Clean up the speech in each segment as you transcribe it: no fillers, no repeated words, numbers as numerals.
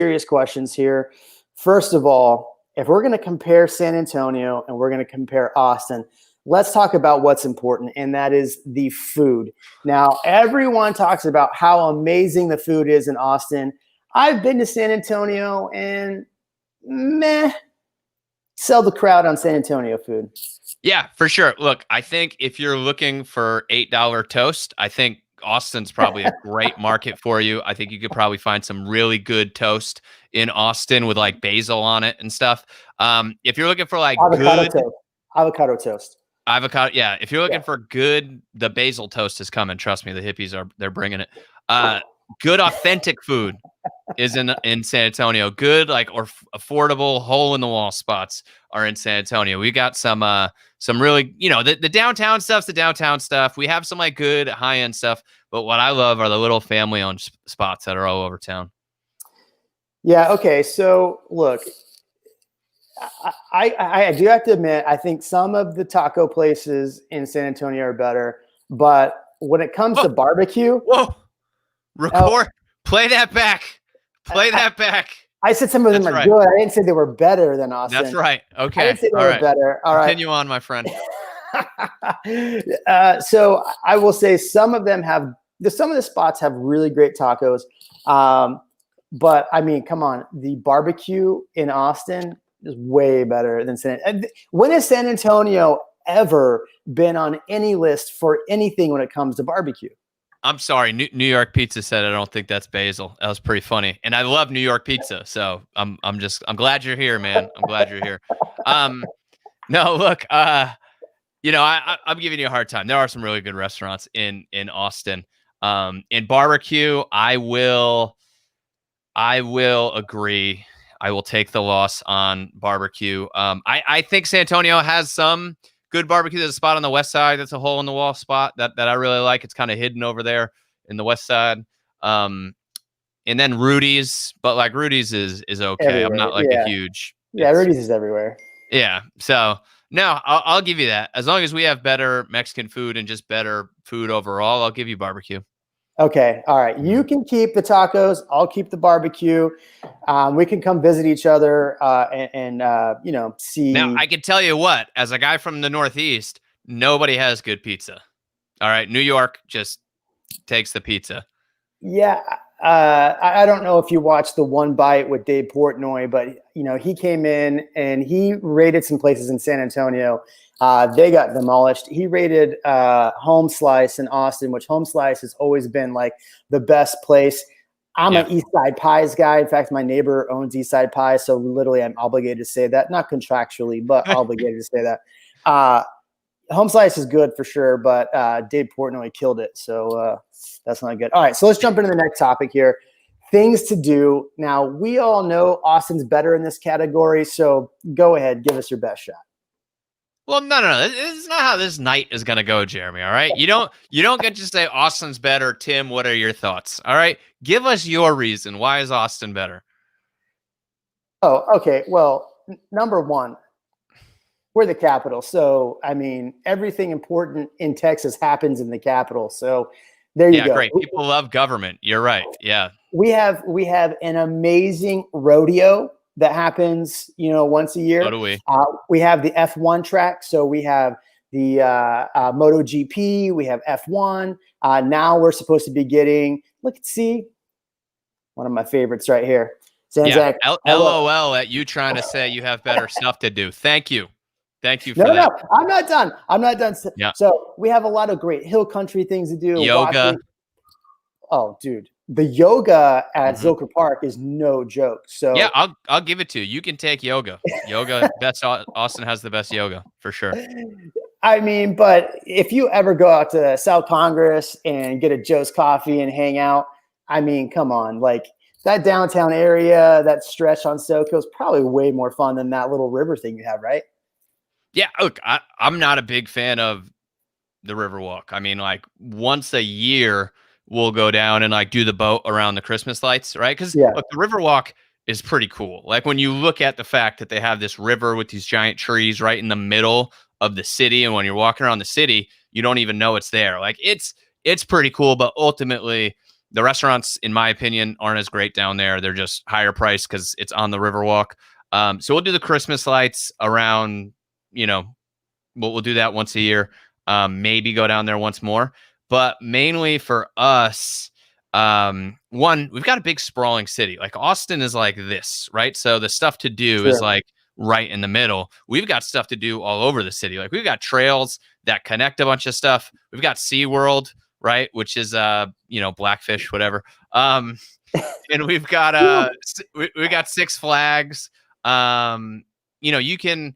serious questions here. First of all, if we're going to compare San Antonio and we're going to compare Austin, let's talk about what's important, and that is the food. Now, everyone talks about how amazing the food is in Austin. I've been to San Antonio and meh, sell the crowd on San Antonio food. Yeah, for sure. Look, I think if you're looking for $8 toast, I think Austin's probably a great market for you. I think you could probably find some really good toast in Austin with like basil on it and stuff. If you're looking for like Avocado good toast. Avocado toast. avocado, yeah. If you're looking Yeah. for good, the basil toast is coming. Trust me, the hippies they're bringing it. Good authentic food is in San Antonio. Good, like, or affordable hole in the wall spots are in San Antonio. We got some really, the downtown stuff's the downtown stuff. We have some like good high end stuff, but what I love are the little family owned spots that are all over town. Yeah. Okay. So look, I do have to admit, I think some of the taco places in San Antonio are better, but when it comes to barbecue, record, play that back. Play that back. I said some of them are good. I didn't say they were better than Austin. That's right. Okay. I didn't say they were better. All right. Continue on, my friend. So I will say some of the spots have really great tacos. But I mean, come on, the barbecue in Austin is way better than when has San Antonio ever been on any list for anything when it comes to barbecue? I'm sorry. New York Pizza said I don't think that's basil. That was pretty funny, and I love New York pizza. So I'm glad you're here, man. I'm glad you're here. No, look, I'm giving you a hard time. There are some really good restaurants in Austin. In barbecue, I will agree. I will take the loss on barbecue. I think San Antonio has some good barbecue. There's a spot on the west side that's a hole in the wall spot that I really like. It's kind of hidden over there in the west side. And then Rudy's, but like Rudy's is okay. Everywhere. I'm not like a huge. Yeah, Rudy's is everywhere. Yeah. So no, I'll give you that. As long as we have better Mexican food and just better food overall, I'll give you barbecue. Okay. All right. You can keep the tacos. I'll keep the barbecue. We can come visit each other and see. Now, I can tell you what, as a guy from the Northeast, nobody has good pizza. All right. New York just takes the pizza. Yeah. I don't know if you watched the One Bite with Dave Portnoy, but, he came in and he rated some places in San Antonio. They got demolished. He rated Home Slice in Austin, which Home Slice has always been like the best place. I'm an East Side Pies guy. In fact, my neighbor owns East Side Pies, so literally I'm obligated to say that. Not contractually, but obligated to say that. Home Slice is good for sure, but Dave Portnoy killed it, so that's not good. All right, so let's jump into the next topic here. Things to do. Now, we all know Austin's better in this category, so go ahead, give us your best shot. Well, no. This is not how this night is going to go, Jeremy, all right? You don't get to say Austin's better. Tim, what are your thoughts? All right? Give us your reason. Why is Austin better? Oh, okay. Well, number one, we're the capital. So, I mean, everything important in Texas happens in the capital. So, there you go. Yeah, great. People love government. You're right. Yeah. We have an amazing rodeo that happens, once a year. So do we. We have the F1 track. So we have the MotoGP. We have F1. Now we're supposed to be getting, see, one of my favorites right here. Zanzak, LOL at you trying to say you have better stuff to do. Thank you. Thank you for that. No, I'm not done. Yeah. So we have a lot of great hill country things to do. Yoga. Oh, dude. The yoga at Zilker Park is no joke. So yeah, I'll give it to you. You can take yoga. Austin has the best yoga for sure. I mean, but if you ever go out to South Congress and get a Joe's Coffee and hang out, I mean, come on, like that downtown area, that stretch on SoCo is probably way more fun than that little river thing you have, right? Yeah, look, I'm not a big fan of the Riverwalk. I mean, like once a year we'll go down and like do the boat around the Christmas lights, right? Because the Riverwalk is pretty cool. Like when you look at the fact that they have this river with these giant trees right in the middle of the city, and when you're walking around the city, you don't even know it's there. Like it's pretty cool, but ultimately The restaurants, in my opinion, aren't as great down there. They're just higher price because it's on the Riverwalk. So we'll do the Christmas lights around, you know, we'll do that once a year. Maybe go down there once more. But mainly for us, one, we've got a big sprawling city. Like Austin is like this, right? So the stuff to do is like right in the middle. We've got stuff to do all over the city. Like we've got trails that connect a bunch of stuff. We've got SeaWorld, right? Which is Blackfish, whatever. And we've got we got Six Flags. You can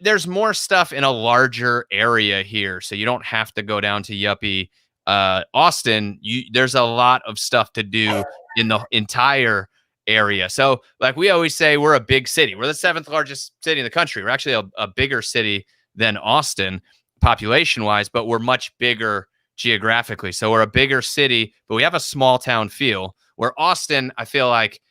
there's more stuff in a larger area here. So you don't have to go down to yuppie Austin. There's a lot of stuff to do in the entire area. So like we always say, we're a big city. We're the 7th largest city in the country. We're actually a bigger city than Austin population wise, but we're much bigger geographically. So we're a bigger city, but we have a small town feel. Where Austin, I feel like,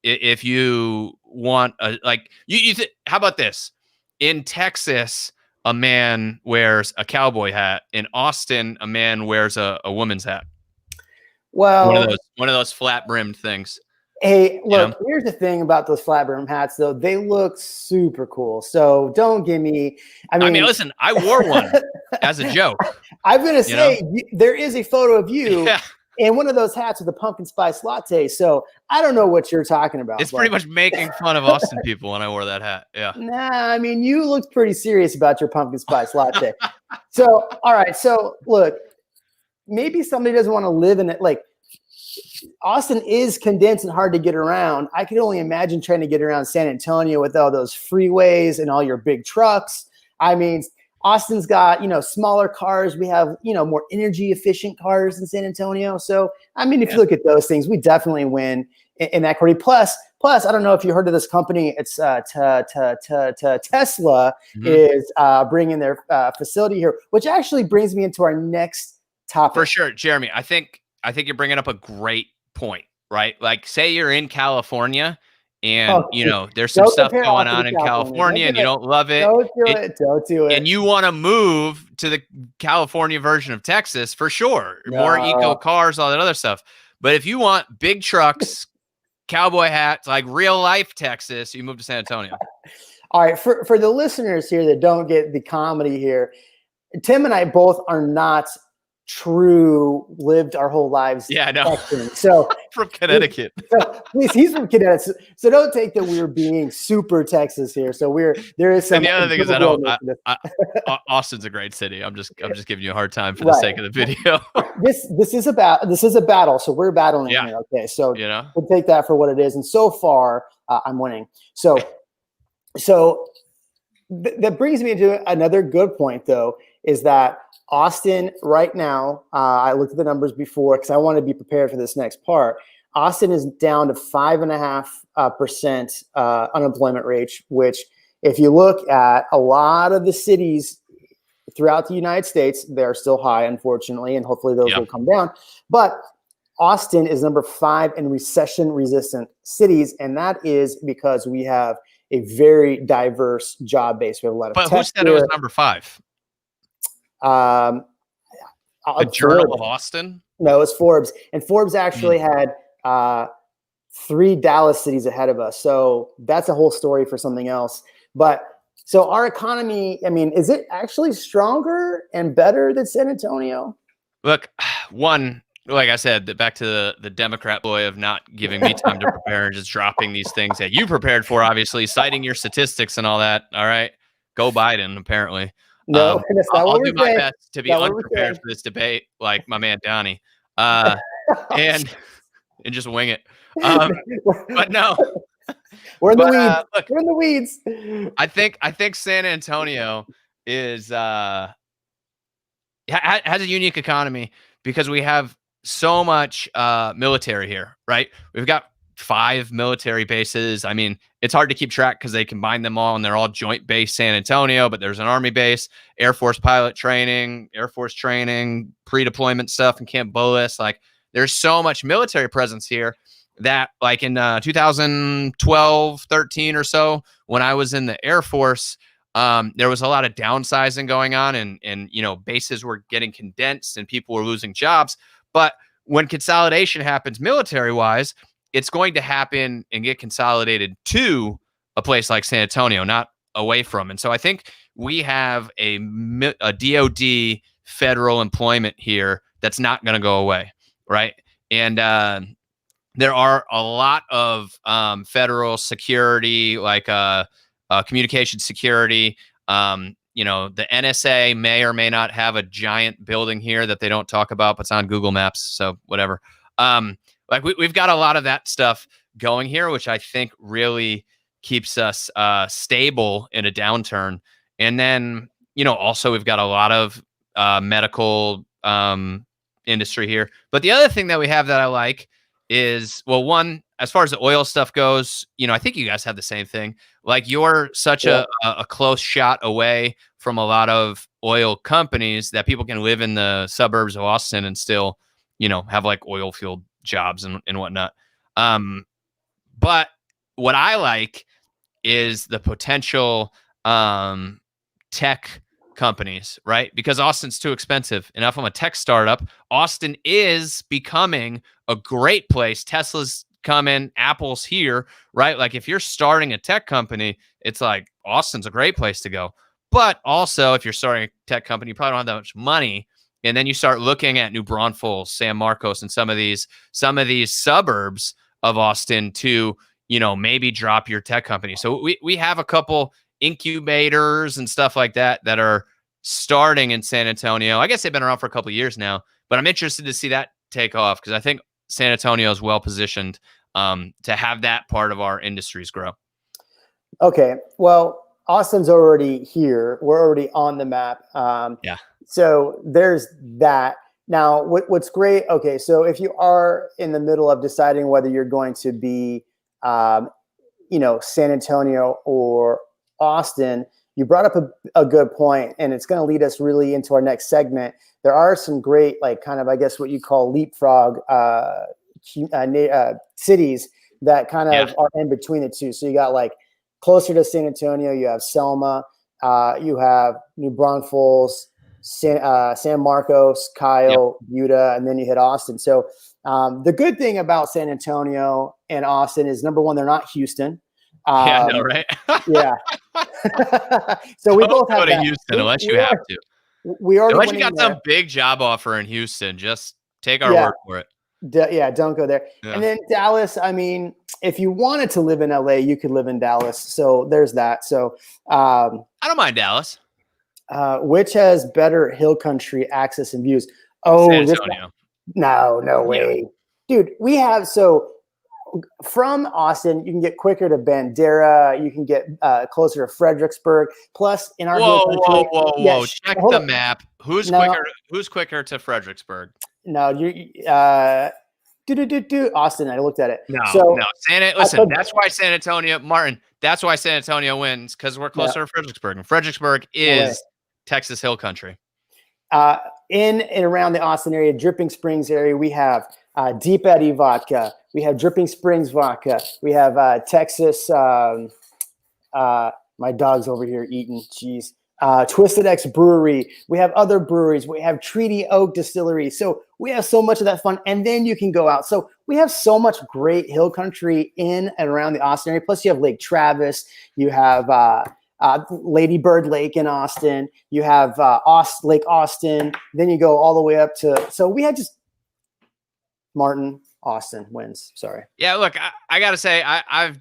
if you want how about this? In Texas, a man wears a cowboy hat. In Austin, a man wears a woman's hat. Well, one of those flat brimmed things. Hey, look, here's the thing about those flat brim hats, though. They look super cool. So don't give me. I mean, listen, I wore one as a joke. I'm going to say there is a photo of you in one of those hats with a pumpkin spice latte. So I don't know what you're talking about. It's pretty much making fun of Austin people when I wore that hat. Yeah. Nah, I mean, you looked pretty serious about your pumpkin spice latte. So, all right. So look, maybe somebody doesn't want to live in it. Like, Austin is condensed and hard to get around. I can only imagine trying to get around San Antonio with all those freeways and all your big trucks. I mean, Austin's got, smaller cars. We have, more energy efficient cars in San Antonio. So, I mean, if you look at those things, we definitely win in that category. Plus, I don't know if you heard of this company. It's Tesla is bringing their facility here, which actually brings me into our next topic. For sure, Jeremy. I think you're bringing up a great point, right? Like, say you're in California and, there's some stuff going on in California and you don't love it. Don't do it. And you want to move to the California version of Texas, for sure. More eco cars, all that other stuff. But if you want big trucks, cowboy hats, like real life Texas, you move to San Antonio. All right. For the listeners here that don't get the comedy here, Tim and I both are not lived our whole lives. Yeah, I know. So from Connecticut. He's from Connecticut. So don't take that we're being super Texas here. So there is some. And the other thing is Austin's a great city. I'm just giving you a hard time for the sake of the video. This is a battle. So we're battling here. Okay. So we'll take that for what it is. And so far I'm winning. So that brings me to another good point though, is that Austin right now, I looked at the numbers before because I want to be prepared for this next part. Austin is down to 5.5% unemployment rate, which if you look at a lot of the cities throughout the United States, they're still high, unfortunately, and hopefully those will come down. But Austin is number 5 in recession-resistant cities, and that is because we have a very diverse job base. We have a lot of. But who said it was number 5? The Journal of Austin? No, it's Forbes. And Forbes actually had 3 Dallas cities ahead of us. So that's a whole story for something else. But so our economy, I mean, is it actually stronger and better than San Antonio? Look, one, like I said, back to the Democrat boy of not giving me time to prepare and just dropping these things that you prepared for, obviously, citing your statistics and all that. All right. Go Biden, apparently. No, that's not I'll what do my best to be unprepared for this debate, like my man Donnie, and just wing it. But no, we're in the weeds. Look, we're in the weeds. I think San Antonio is has a unique economy because we have so much military here, right? We've got 5 military bases. I mean, it's hard to keep track because they combine them all and they're all joint base San Antonio, but there's an Army base, Air Force pilot training, Air Force training, pre-deployment stuff in Camp Bullis. Like, there's so much military presence here that, like, in 2012, 13 or so, when I was in the Air Force, there was a lot of downsizing going on and bases were getting condensed and people were losing jobs. But when consolidation happens military wise, it's going to happen and get consolidated to a place like San Antonio, not away from. And so I think we have a DOD federal employment here that's not going to go away, right? And there are a lot of federal security, like communication security. The NSA may or may not have a giant building here that they don't talk about, but it's on Google Maps, so whatever. Like we've got a lot of that stuff going here, which I think really keeps us stable in a downturn. And then, also we've got a lot of medical industry here. But the other thing that we have that I like is, well, one, as far as the oil stuff goes, I think you guys have the same thing. Like you're such a close shot away from a lot of oil companies that people can live in the suburbs of Austin and still, have like oil field jobs and whatnot. But what I like is the potential tech companies, right? Because Austin's too expensive. And if I'm a tech startup, Austin is becoming a great place. Tesla's coming, Apple's here, right? Like if you're starting a tech company, it's like Austin's a great place to go. But also, if you're starting a tech company, you probably don't have that much money. And then you start looking at New Braunfels, San Marcos, and some of these suburbs of Austin to, maybe drop your tech company. So we have a couple incubators and stuff like that are starting in San Antonio. I guess they've been around for a couple of years now, but I'm interested to see that take off because I think San Antonio is well positioned to have that part of our industries grow. Okay. Well, Austin's already here. We're already on the map. Yeah. So there's that. Now, what's great, okay, so if you are in the middle of deciding whether you're going to be, San Antonio or Austin, you brought up a good point, and it's going to lead us really into our next segment. There are some great, like kind of, I guess, what you call leapfrog cities that kind of are in between the two. So you got like closer to San Antonio, you have Selma, you have New Braunfels, San Marcos, Kyle, Buda, and then you hit Austin. So the good thing about San Antonio and Austin is, number one, they're not Houston. Yeah, I know, right? Yeah. So we both have go to Houston unless you have to. We already unless you got some big job offer in Houston, just take our word for it. Don't go there. Yeah. And then Dallas, I mean, if you wanted to live in LA, you could live in Dallas. So there's that. So I don't mind Dallas. Which has better hill country access and views? Oh, San Antonio. No way. Dude, we have, from Austin, you can get quicker to Bandera. You can get closer to Fredericksburg. Plus, in our hill country, whoa! Check the map. Who's quicker to Fredericksburg? No, Austin. I looked at it. No. Listen, that's why San Antonio, Martin. That's why San Antonio wins, because we're closer to Fredericksburg, and Fredericksburg is Texas Hill Country. In and around the Austin area, Dripping Springs area, we have Deep Eddy vodka. We have Dripping Springs vodka. We have Texas. My dog's over here eating. Jeez. Twisted X Brewery. We have other breweries. We have Treaty Oak Distillery. So we have so much of that fun. And then you can go out. So we have so much great hill country in and around the Austin area. Plus you have Lake Travis. You have Lady Bird Lake in Austin. You have Lake Austin. Then you go all the way up to, so we had just Martin, Austin wins. Sorry. Yeah, look, I got to say, I've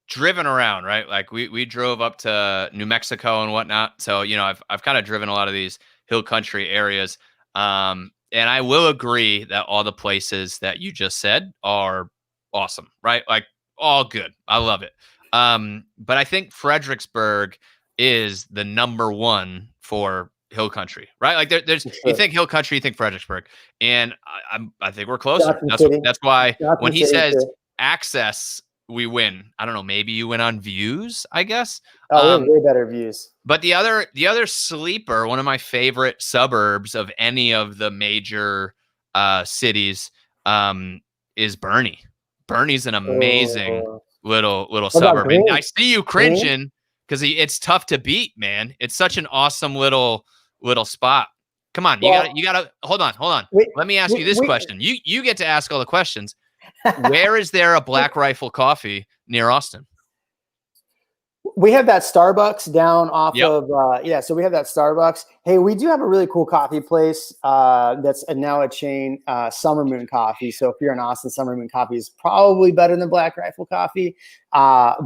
driven around, right? Like we drove up to New Mexico and whatnot. So, I've kind of driven a lot of these hill country areas. And I will agree that all the places that you just said are awesome, right? Like all good. I love it. But I think Fredericksburg is the number one for hill country, right? Like there's you think hill country, you think Fredericksburg, and I think we're closer. That's why when he says access, we win. I don't know. Maybe you win on views, I guess. Oh, way better views. But the other sleeper, one of my favorite suburbs of any of the major cities, is Bernie. Bernie's an amazing little suburb. And I see you cringing because it's tough to beat, man. It's such an awesome little spot. Come on, Well, you gotta hold on. we, Let me ask you this we, question. You get to ask all the questions. Where is there a Black Rifle Coffee near Austin? we have that Starbucks down off Yep. of so we have that Starbucks. Hey, we do have a really cool coffee place that's now a chain, Summer Moon Coffee. So if you're in Austin, Summer Moon Coffee is probably better than Black Rifle Coffee. But